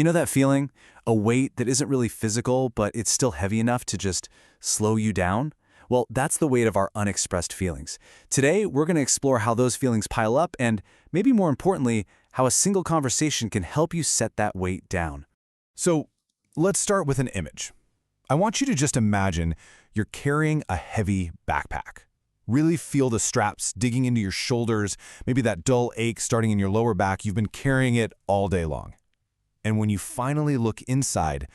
You know that feeling? A weight that isn't really physical, but it's still heavy enough to just slow you down? Well, that's the weight of our unexpressed feelings. Today, we're going to explore how those feelings pile up and, maybe more importantly, how a single conversation can help you set that weight down. So let's start with an image. I want you to just imagine you're carrying a heavy backpack. Really feel the straps digging into your shoulders, maybe that dull ache starting in your lower back. You've been carrying it all day long. And when you finally look inside,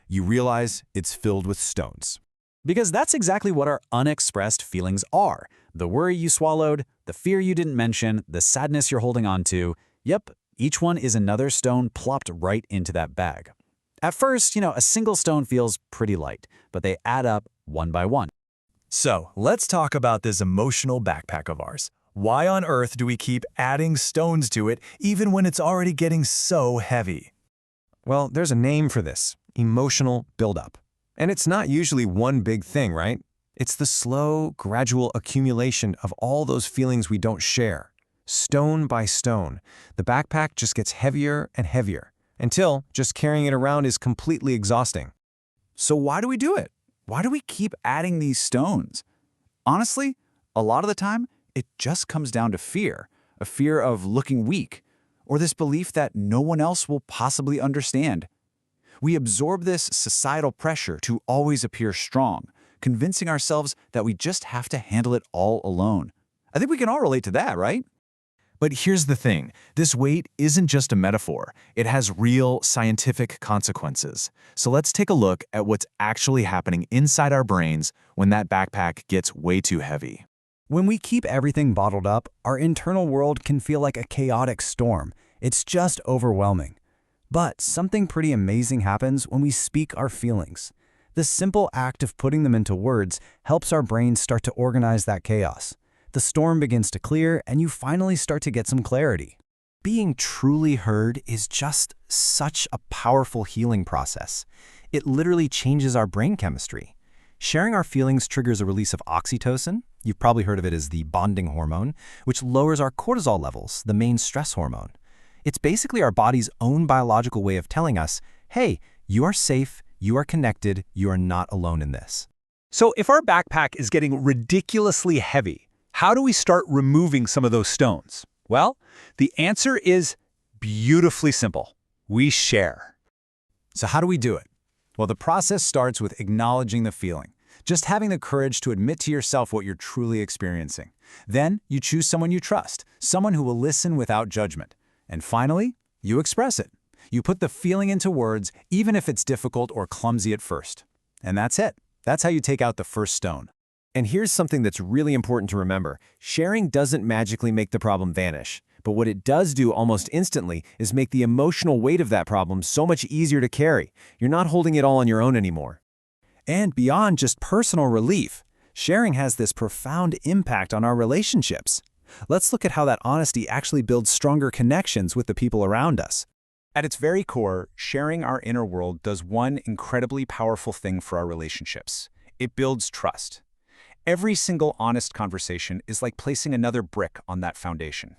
you realize it's filled with stones. Because that's exactly what our unexpressed feelings are. The worry you swallowed, the fear you didn't mention, the sadness you're holding on to. Yep, each one is another stone plopped right into that bag. At first, a single stone feels pretty light, but they add up one by one. So, let's talk about this emotional backpack of ours. Why on earth do we keep adding stones to it even when it's already getting so heavy? Well, there's a name for this: emotional buildup. And it's not usually one big thing, right? It's the slow, gradual accumulation of all those feelings we don't share. Stone by stone, the backpack just gets heavier and heavier, until just carrying it around is completely exhausting. So why do we do it? Why do we keep adding these stones? Honestly, a lot of the time, it just comes down to fear. A fear of looking weak, or this belief that no one else will possibly understand. We absorb this societal pressure to always appear strong, convincing ourselves that we just have to handle it all alone. I think we can all relate to that, right? But here's the thing, this weight isn't just a metaphor, it has real scientific consequences. So let's take a look at what's actually happening inside our brains when that backpack gets way too heavy. When we keep everything bottled up, our internal world can feel like a chaotic storm. It's just overwhelming. But something pretty amazing happens when we speak our feelings. The simple act of putting them into words helps our brains start to organize that chaos. The storm begins to clear, and you finally start to get some clarity. Being truly heard is just such a powerful healing process. It literally changes our brain chemistry. Sharing our feelings triggers a release of oxytocin. You've probably heard of it as the bonding hormone, which lowers our cortisol levels, the main stress hormone. It's basically our body's own biological way of telling us, hey, you are safe, you are connected, you are not alone in this. So if our backpack is getting ridiculously heavy, how do we start removing some of those stones? Well, the answer is beautifully simple. We share. So how do we do it? Well, the process starts with acknowledging the feeling. Just having the courage to admit to yourself what you're truly experiencing. Then you choose someone you trust, someone who will listen without judgment. And finally, you express it. You put the feeling into words, even if it's difficult or clumsy at first. And that's it. That's how you take out the first stone. And here's something that's really important to remember. Sharing doesn't magically make the problem vanish. But what it does do almost instantly is make the emotional weight of that problem so much easier to carry. You're not holding it all on your own anymore. And beyond just personal relief, sharing has this profound impact on our relationships. Let's look at how that honesty actually builds stronger connections with the people around us. At its very core, sharing our inner world does one incredibly powerful thing for our relationships. It builds trust. Every single honest conversation is like placing another brick on that foundation.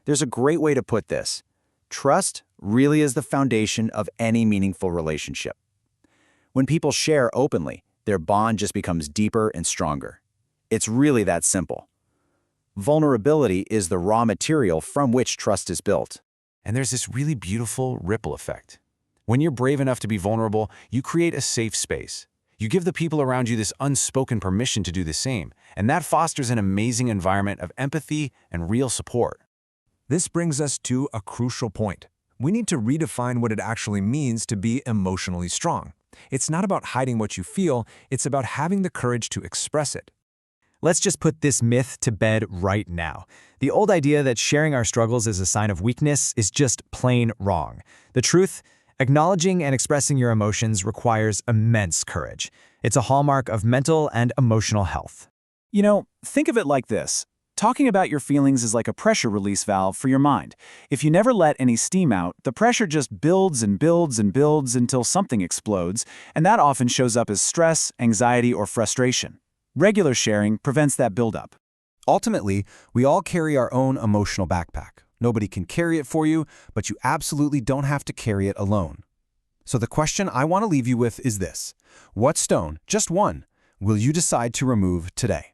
There's a great way to put this. Trust really is the foundation of any meaningful relationship. When people share openly, their bond just becomes deeper and stronger. It's really that simple. Vulnerability is the raw material from which trust is built. And there's this really beautiful ripple effect. When you're brave enough to be vulnerable, you create a safe space. You give the people around you this unspoken permission to do the same, and that fosters an amazing environment of empathy and real support. This brings us to a crucial point. We need to redefine what it actually means to be emotionally strong. It's not about hiding what you feel, it's about having the courage to express it. Let's just put this myth to bed right now. The old idea that sharing our struggles is a sign of weakness is just plain wrong. The truth, acknowledging and expressing your emotions requires immense courage. It's a hallmark of mental and emotional health. Think of it like this. Talking about your feelings is like a pressure release valve for your mind. If you never let any steam out, the pressure just builds and builds and builds until something explodes, and that often shows up as stress, anxiety, or frustration. Regular sharing prevents that buildup. Ultimately, we all carry our own emotional backpack. Nobody can carry it for you, but you absolutely don't have to carry it alone. So the question I want to leave you with is this. What stone, just one, will you decide to remove today?